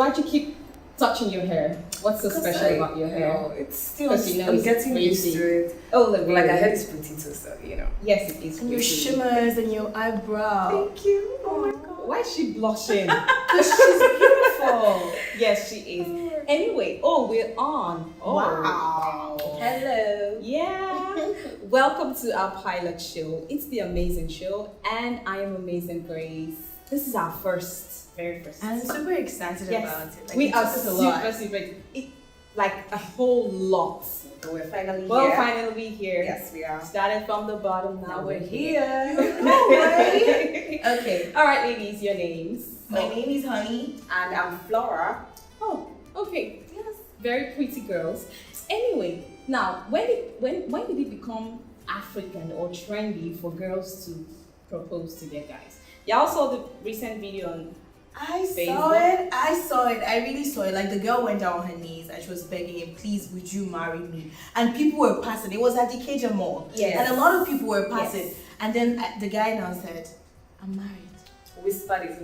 why'd you keep touching your hair? What's so special about your hair? No, it's still, I'm getting used to it. Oh, like I heard it's pretty too, so Yes, it is. And your shimmers and your eyebrow. Thank you. Oh my God. Why is she blushing? Because she's beautiful. Yes, she is. Anyway, we're on. Oh, Wow. Hello. Yeah. Welcome to our pilot show. It's the Amazing Show, and I am Amazing Grace. This is our very first. I'm super excited about it. Like, We it are took us a lot. super like a whole lot. So we're finally Well, here. finally here. Yes, we are. Started from the bottom, now we're here. No way. Okay. All right, ladies, your names. My name is Honey. And I'm Flora. Oh, okay. Yes. Very pretty girls. Anyway, now when did it become African or trendy for girls to propose to their guys? Y'all saw the recent video on I Facebook. saw it. I really saw it. Like, the girl went down on her knees and she was begging him, please, would you marry me? And people were passing. It was at the Keja Mall. Yes. And a lot of people were passing. Yes. And then the guy now said, I'm married.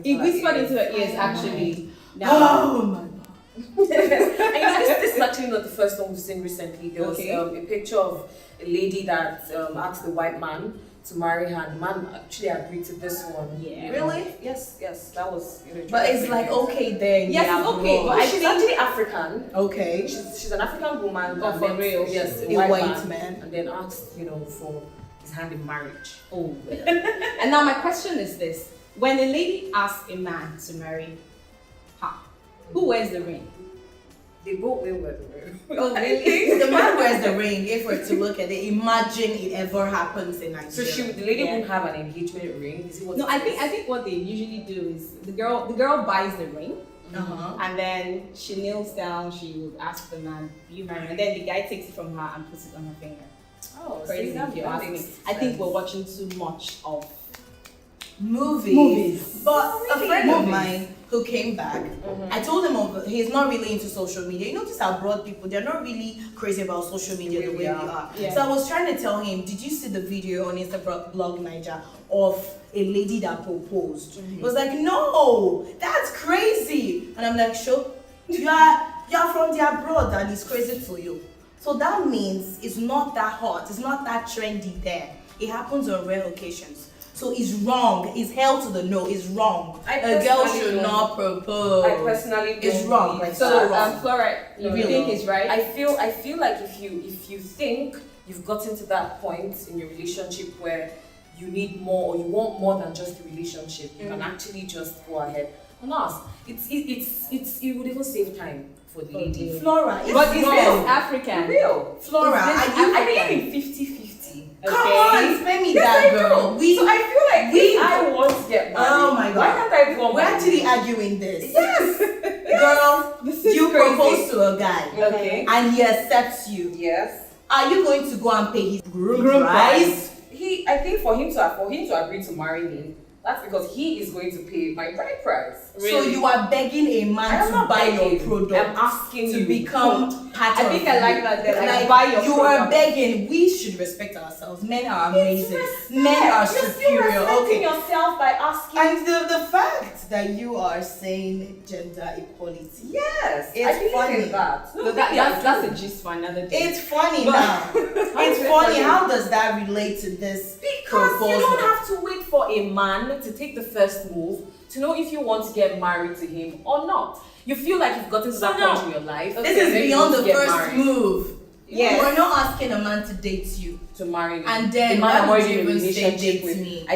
He whispered into her ears, actually. Oh my God. And this is actually not the first one we've seen recently. There was a picture of a lady that asked the white man to marry her, and the man actually agreed to this one. Yeah. Really? Yes, that was. But it's like, okay then. Yes, yeah, it's okay, bro. but She's actually African. Okay. She's an African woman. Oh, that for met, real? Yes, A white man. and then asked, for his hand in marriage. Oh. And now my question is this: when a lady asks a man to marry her, who wears the ring? They both will wear the ring. Oh, really? The man wears the ring. If we're to look at it, imagine it ever happens in Nigeria. So the lady won't have an engagement ring. Is it what? No, I think what they usually do is the girl buys the ring. Uh-huh. And then she kneels down, she would ask the man, you marry me? And then the guy takes it from her and puts it on her finger. Oh, Crazy, if you ask me. I think we're watching too much of Movies. But a friend of Movies. mine who came back, I told him he's not really into social media. You notice abroad people, they're not really crazy about social media the way we are. Yeah. So I was trying to tell him, did you see the video on Instagram blog Niger of a lady that proposed? He was like, no, that's crazy. And I'm like, sure, you're from the abroad and it's crazy for you. So that means it's not that hot, it's not that trendy there. It happens on rare occasions. So it's wrong. It's hell to the no. It's wrong. A girl should not propose. I personally It's don't wrong. believe So that. wrong. Flora, you Really think wrong. it's right? I feel like if you think you've gotten to that point in your relationship where you need more or you want more than just a relationship, you can actually just go ahead and ask. It would even save time for the lady. Flora, But is wrong. this African? Real. Flora, Is this are you? African? I believe in 50-50. Come on, spare me that, I girl. do. So I feel like we- if I want to get married, Oh my God. why can't I go We're married? actually arguing this. Yes. Girl, This is you crazy. propose to a guy Okay. and he accepts you. Yes. Are you going to go and pay his groom price? price? I think for him to agree to marry me, that's because he is going to pay my bride price. So you are begging a I man am to not buy begging. your product. I'm asking to you. become part I of think I like you. that. They're like, buy your you product. are begging. We should respect ourselves. Men are amazing. Respect. Men are You're still superior. respecting Okay. yourself by asking. And the fact that you are saying gender equality. Yes, It's I believe funny. in that. So that's a gist for another day. It's funny But- now. It's is it funny. funny? How does that relate to this Because proposal? you don't have to wait for a man to take the first move to know if you want to get married to him or not. You feel like you've gotten to that now- point in your life. This is then you beyond want the to get first married. move. Yes. We're not asking a man to date you. To marry me. And then the why man I'm would already you in a even say relationship date with. me? I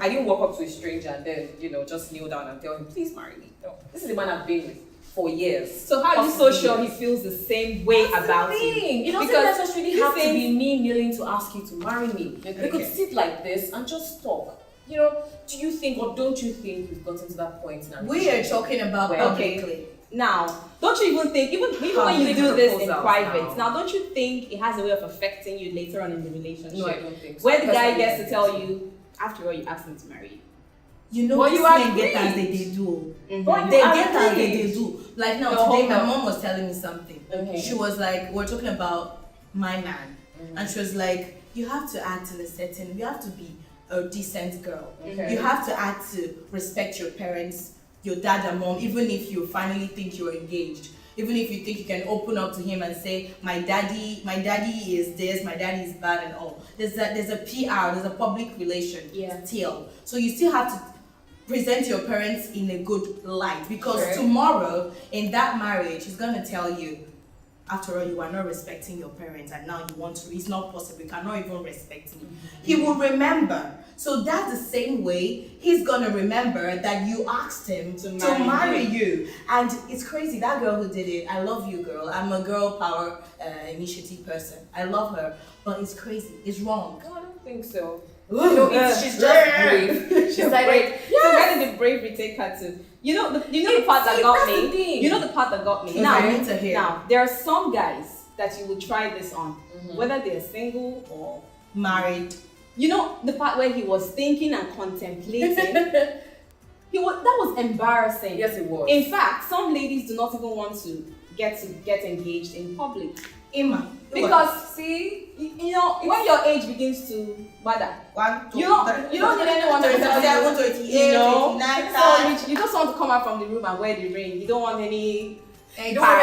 didn't walk up to a stranger and then just kneel down and tell him, please marry me. No, this is the man I've been with for years. So how are you so Possibly sure he years. feels the same way about you? It doesn't Because necessarily he have to thinks- be me kneeling to ask you to marry me. We could Okay. sit like this and just talk. Do you think or don't you think we've gotten to that point in our We are relationship? talking about Well, publicly. Now, don't you even think, even when you Public do this in proposals private, now. now don't you think it has a way of affecting you later on in the relationship? No, I don't think so. Where the guy Personally, gets I to don't tell think so. you, after all, you asked me to marry you. You know, But these you men get agreed. as they do. But They you get as agreed. they do. Like now, No, today, hold my on. mom was telling me something. Okay. She was like, we're talking about my man. And she was like, you have to act in a certain, you have to be a decent girl. Okay. You have to act to respect your parents' your dad and mom, even if you finally think you're engaged, even if you think you can open up to him and say, my daddy is this, my daddy is bad and all. There's a PR, there's a public relation still. So you still have to present your parents in a good light, because tomorrow in that marriage, he's gonna tell you, after all, you are not respecting your parents, and now you want to, it's not possible, you cannot even respect me. He will remember. So that's the same way he's gonna remember that you asked him to marry you. And it's crazy, that girl who did it, I love you, girl. I'm a girl power initiative person. I love her, but it's crazy, it's wrong. No, I don't think so. She's just brave. She's like, so where did the bravery take her to? You know the part that got me. You know the part that got me. Okay, Now, I need to hear. now there are some guys that you will try this on, whether they're single or Married. You know the part where he was thinking and contemplating. That was embarrassing. Yes, it was. In fact, some ladies do not even want to get engaged in public. Emma. Because see, you know, when your age begins to matter, you don't need anyone to tell you. You know, so you just want to come out from the room and wear the ring. You don't want any. You don't want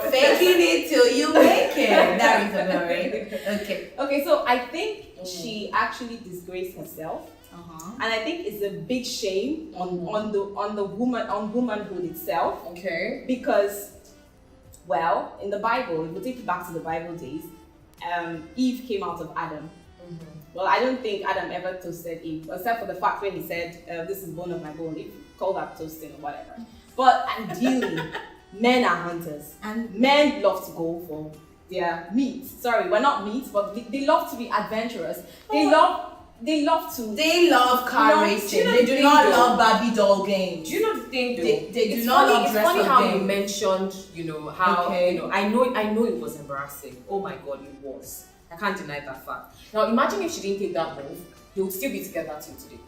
faking it till you make it. That is about right. Okay. Okay, so I think she actually disgraced herself. Uh-huh. And I think it's a big shame on the womanhood itself. Okay. Because, well, in the Bible, if we take it back to the Bible days, Eve came out of Adam. Well, I don't think Adam ever toasted Eve, except for the fact where he said, "This is bone of my bone." If you call that toasting or whatever. But ideally, men are hunters, and men love to go for their meat. Sorry, we're not meat, but they love to be adventurous. They love car racing. They do not love Barbie doll games. Do you know the thing though? They do not love dress up games. It's funny how you mentioned, you know, how I know it was embarrassing. Oh my god, it was. I can't deny that fact. Now imagine if she didn't take that move, they would still be together till today.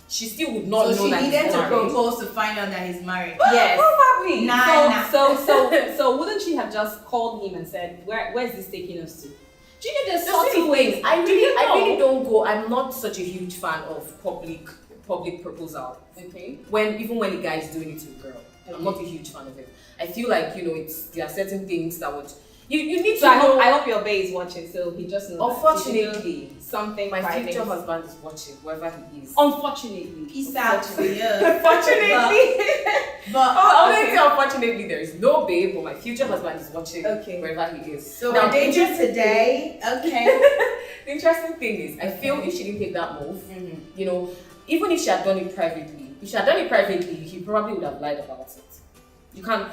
She still would not know that he's married. So she needed to propose to find out that he's married. Yes, probably. So wouldn't she have just called him and said, "Where's this taking us to?" Do you know there's subtle ways? I really don't go. I'm not such a huge fan of public proposal. Okay. Even when a guy is doing it to a girl, I'm not a huge fan of it. I feel like there are certain things that would. You need to know. I hope your bae is watching, so he just knows. Unfortunately, something my private. future husband is watching, wherever he is. Unfortunately, peace out. Unfortunately, unfortunately, there is no babe, but my future husband is watching, wherever he is. So now, danger today. Okay. The interesting thing is, I feel if she didn't take that move, you know, even if she had done it privately, he probably would have lied about it. You can't.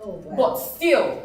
Oh, wow. But still,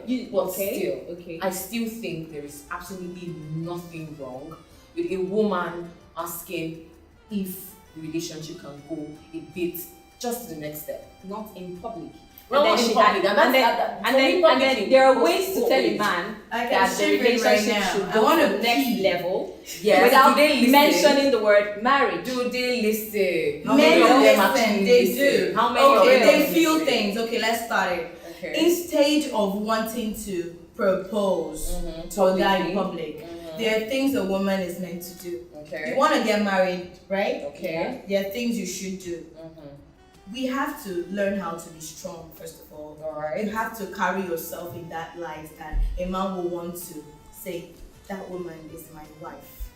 I still think there is absolutely nothing wrong with a woman asking if the relationship can go a bit just to the next step. Not in public. And then there are ways to tell a man that the relationship should go to the next level without mentioning the word marriage. Do they listen? Men listen, they do. How many they feel things. Okay, let's start it. Instead of wanting to propose to a guy in public, there are things a woman is meant to do. You want to get married, right? There are things you should do. We have to learn how to be strong, first of all. You have to carry yourself in that light that a man will want to say, that woman is my wife.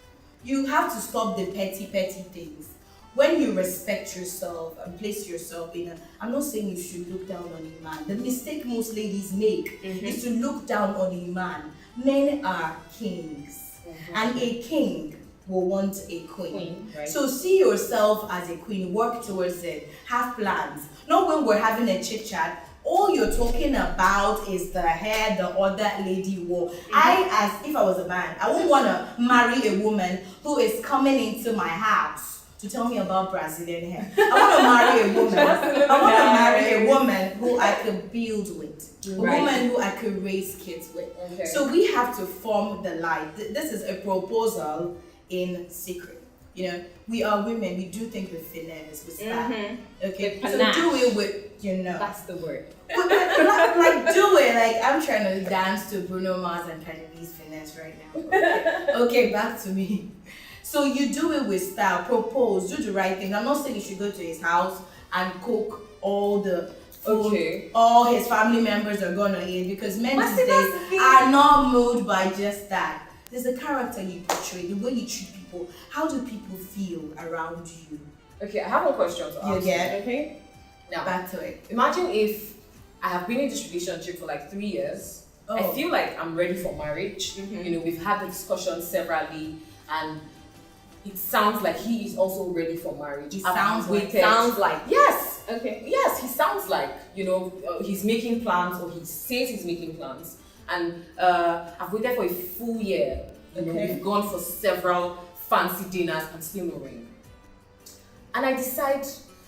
You have to stop the petty things. When you respect yourself and place yourself in I'm not saying you should look down on a man. The mistake most ladies make is to look down on a man. Men are kings. And a king will want a queen. Right. So see yourself as a queen, work towards it, have plans. Not when we're having a chit chat, all you're talking about is the hair the other lady wore. If I was a man, I wouldn't want to marry a woman who is coming into my house to tell me about Brazilian hair. I want to marry a woman who I could build with. A woman who I could raise kids with. So we have to form the line. This is a proposal in secret. You know, we are women, we do things with finesse, with style. Okay, so do it with, That's the word. like do it. Like I'm trying to dance to Bruno Mars and Cardi B's finesse right now. Okay, back to me. So you do it with style, propose, do the right thing. I'm not saying you should go to his house and cook all the food Okay. all his family members are gonna eat, because men But these see, that's days the thing. are not moved by just that. There's a character you portray, the way you treat people. How do people feel around you? Okay, I have a question to You ask. get Okay. Now, back to it. imagine if I have been in this relationship for like 3 years. I Oh. feel like I'm ready for marriage. Mhm. You know, we've had the discussion severally, and it sounds like he is also ready for marriage. He I've sounds like- waited. Sounds like yes. Okay. Yes, he sounds like, you know, he's making plans, or he says he's making plans. And I've waited for a full year. You know, Okay. we've gone for several fancy dinners and still no ring. And I decide,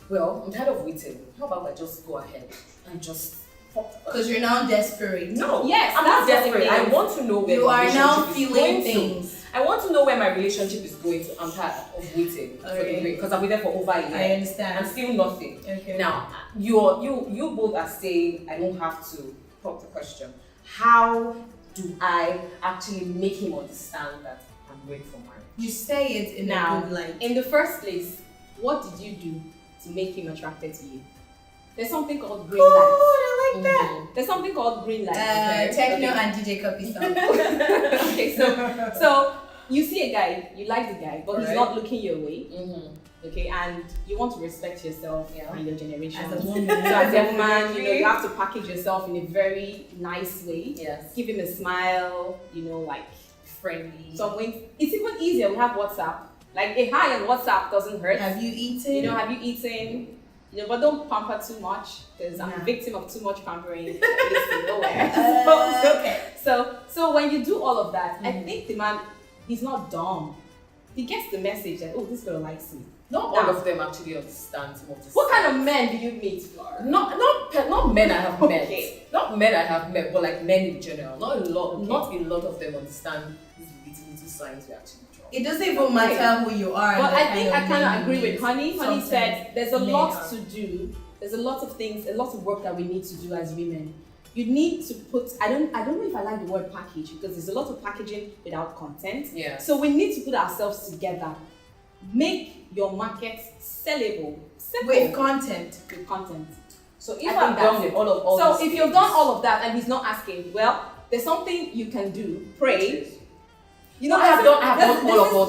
well, I'm tired of waiting. How about I just go ahead and just pop? Because you're now desperate. No, Yes, I'm not that's what it desperate. I means. want to know where You my are now relationship is feeling going to. things. I want to know where my relationship is going to. I'm tired of waiting for the Okay. ring, because I've waited for over a year I and understand. still nothing. Okay. Now, you both are saying I don't have to pop the question. How do I actually make him understand that I'm ready for marriage? You say it in Now, a good light. in the first place, what did you do to make him attracted to you? There's something called green lights. I like that. Mhm. There's something called green lights. Techno Okay. and DJ copy song. Okay, so you see a guy, you like the guy, but he's Right. not looking your way. Mhm. Okay, and you want to respect yourself Yeah. and your generation. As a So woman. as a woman, you know, you have to package yourself in a very nice way. Yes. Give him a smile, you know, like Friendly. so when it's even easier, we have WhatsApp. Like a hi on WhatsApp doesn't hurt. Have you eaten? You know, have you eaten? You know, but don't pamper too much, because I'm a Nah. victim of too much pampering. It leads to nowhere. Okay. So when you do all of that, I Mhm. think the man, he's not dumb. He gets the message that, oh, this girl likes me. Not all of them actually understand some of this. What kind of men do you meet, Flora? Not men I have Okay. met. Not men I have met, but like men in general. Not a lot. Not a lot of them understand these little signs we actually draw. It doesn't even matter who you are. But the I think I man kind of you agree meet. with Honey. Honey Sometimes said there's a men lot are. to do. There's a lot of things, a lot of work that we need to do as women. You need to put, I don't know if I like the word package, because there's a lot of packaging without content. Yeah. So we need to put ourselves together. Make your market sellable. Simple. With content. With content. So I if think I'm that's done with it. all So these if you've things- done all of that and he's not asking, well, there's something you can do. Pray. You know, I have done all this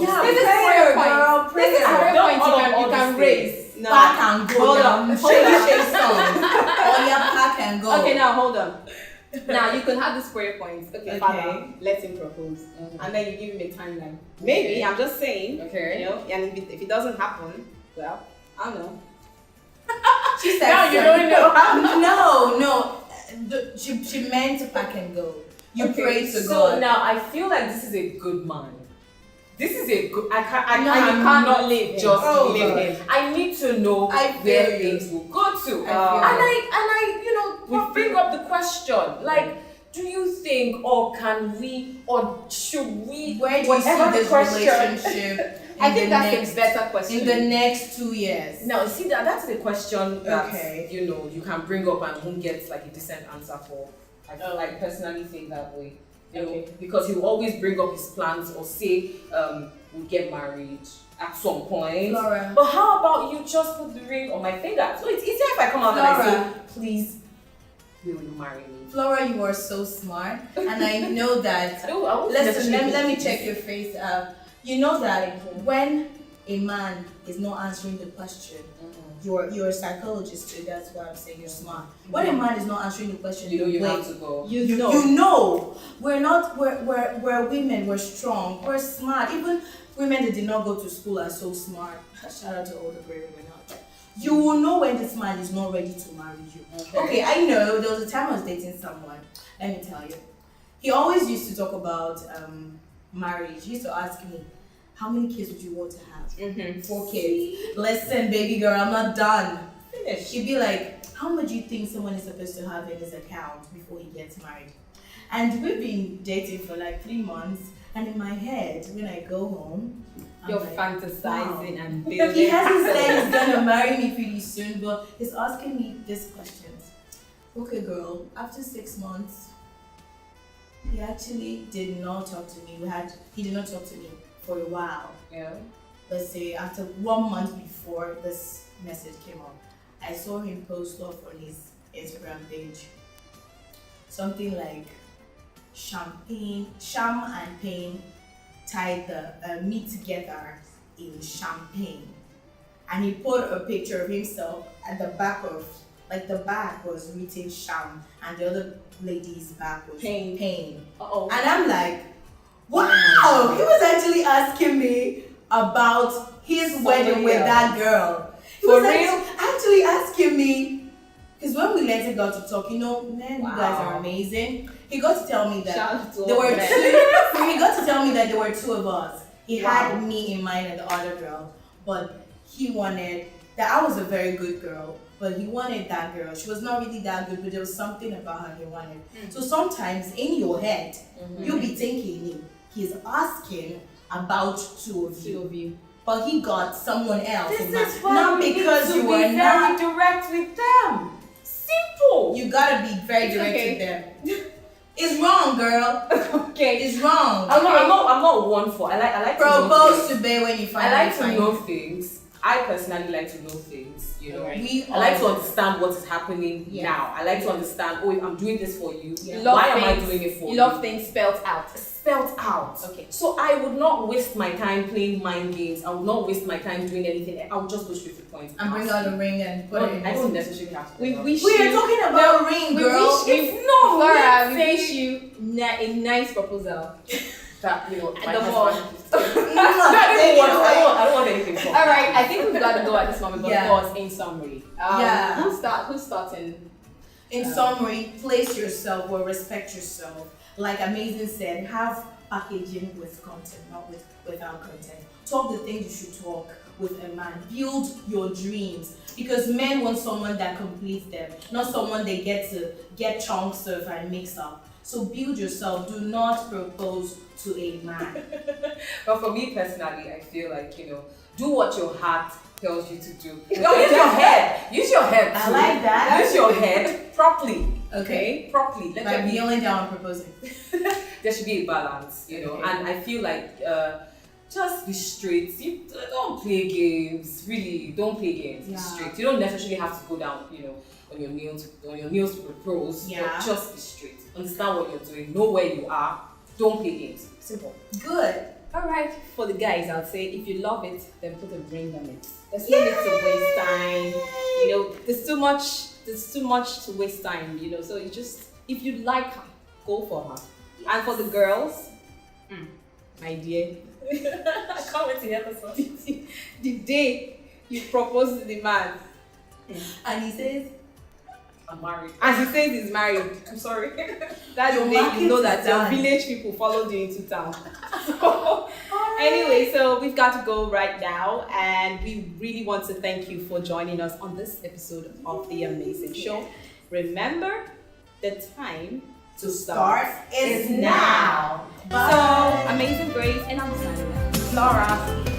these is things. prayer points. girl, This is prayer. prayer I've done points all you of can these raise. No. Pack and go Hold down. on. Shake song. Oh yeah, pack and go. Okay, now hold on. Now you can have these prayer points. Okay, Okay. Father, let him propose, Mhm. and then you give him a timeline. Maybe Okay. I'm just saying. Okay. You know, and if it doesn't happen, well, I don't know. She said Now you so. don't know. No. She meant to pack and go. You Okay, pray to so God. now I feel like this is a good man. This is a good. I No, you cannot leave him. just Oh, leave God. him. I need to know I where feel you. things will go to. I feel And I, you know, We bring feel- up the question like. Do you think, or can we, or should we? Where do you whatever see the this question- relationship I in think the that's next a better question. in the next 2 years? Now, see that's the question that Okay. you know you can bring up and won't get like a decent answer for. I feel like personally think that way. You know, Okay. because he will always bring up his plans or say we'll get married at some point. Flora. But how about you just put the ring on my finger? So it's easier if I come out and I say, Flora. please, will you marry me? Flora, you are so smart, and I know that. I won't Listen, necessarily let me put check this. your face. You know that when a man is not answering the question, you're a psychologist too. That's why I'm saying you're smart. When a man is not answering the question, You know you wait. have to go. you know. You know, we're women, we're strong, we're smart. Even women that did not go to school are so smart. Shout out to all the great women out there. You will know when this man is not ready to marry you. Okay, I know there was a time I was dating someone. Let me tell you. He always used to talk about marriage. He used to ask me, how many kids would you want to have? Mm-hmm. 4 kids. Listen, baby girl, I'm not done. Finish. She'd be like, how much do you think someone is supposed to have in his account before he gets married? And we've been dating for like 3 months, and in my head, when I go home, I'm You're like, fantasizing wow. and He building. hasn't said he's gonna marry me pretty soon, but he's asking me these questions. Okay, girl, after 6 months, he actually did not talk to me. He did not talk to me for a while. Yeah. Let's say after 1 month before this message came up, I saw him post off on his Instagram page something like sham and pain tied the meet together in champagne, and he put a picture of himself at the back of, like, the back was written sham and the other lady's back was pain. Uh-oh. And I'm like, wow, he was actually asking me about his wedding with that girl. He For was real? actually asking me, because when we later got to talk, you know, man, you guys are amazing. He got to tell me that Shout out to there all were men. two. He got to tell me that there were two of us. He Wow. had me in mind and the other girl, but he wanted that. I was a very good girl, but he wanted that girl. She was not really that good, but there was something about her he wanted. So sometimes in your head, you'll be thinking he's asking about two of you. But he got someone else This in mind. is why Not we because need to you be were very not. direct with them. Simple. You gotta be very It's direct okay. with them. It's wrong, girl. Okay. It's wrong. I'm not one for. I like to know Propose things. to Bay when you find I like out. to know things. I personally like to know things, you know. Alright. I like to understand what is happening Yeah. now. I like to understand, oh, if I'm doing this for you, You love why am I things- doing it for you? You love things spelled out. Spelled out. Okay. So I would not waste my time playing mind games. I would not waste my time doing anything. I would just go straight to the point. And bring out a ring and put it in. I don't necessarily have to. We put it wish We are you. talking about a ring, we girl. wish you. It's no, Flora, we let's wish say- you a nice proposal. that, you know, At my the husband- No, I don't want anything from. All right, I think we've got to go at this moment. But Yeah. of course, in summary, Yeah. Who's starting? In summary, place yourself or respect yourself. Like Amazing said, have packaging with content, not without content. Talk the things you should talk with a man. Build your dreams, because men want someone that completes them, not someone they get to get chunks of and mix up. So build yourself. Do not propose to a man. But for me personally, I feel like, you know, do what your heart tells you to do. No, use your head. Use your head. I too. like that. Use your head properly. Okay. Properly. Let there Like be, kneeling down and proposing. there should be a balance, you know. Okay. And I feel like just be straight. You don't play games. Really, don't play games. Be Yeah. straight. You don't necessarily have to go down, you know, on your knees to propose. Yeah. But just be straight. Understand what you're doing. Know where you are. Don't play games. Simple. Good. All right, for the guys, I'll say if you love it, then put a ring on it. There's no need to waste time. You know, there's too much to waste time. You know, so you just, if you like her, go for her. And for the girls, my dear, I can't wait to hear this one. the day you propose to the man, And he says, I'm married. as he says he's married, I'm sorry. that's Your the day market you know is that your done. village people followed you into town. So, anyway, so we've got to go right now, and we really want to thank you for joining us on this episode of The Amazing Show. Remember, the time to start is now. So, Amazing Grace, and I'm signing out. Laura.